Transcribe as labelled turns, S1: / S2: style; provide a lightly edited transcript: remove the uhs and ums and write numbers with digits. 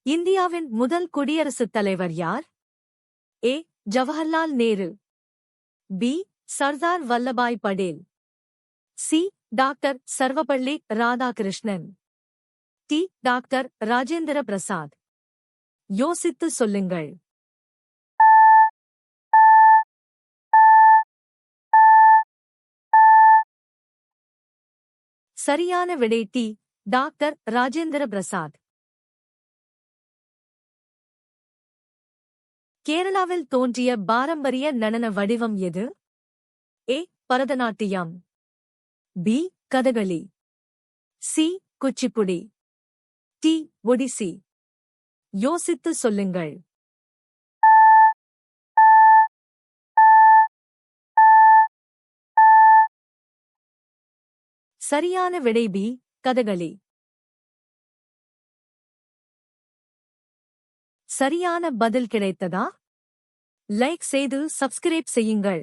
S1: இந்தியாவின் முதல் குடியரசுத் தலைவர் யார்? A. Jawaharlal Nehru. B. Sardar Vallabhbhai Patel. C. Doctor Sarvepalli Radhakrishnan. D. Doctor Rajendra Prasad. யோசித்து சொல்லுங்கள். சரியான விடை டி. டாக்டர் ராஜேந்திர பிரசாத். கேரளாவில் தோன்றிய பாரம்பரிய நடன வடிவம் எது? A. Bharatanatyam. B. Kathakali. C. Kuchipudi. D. Odissi. யோசித்து சொல்லுங்கள். சரியான விடை பி. கதகளி. சரியான பதில் கிடைத்ததா? லைக் செய்து சப்ஸ்கிரைப் செய்யுங்கள்.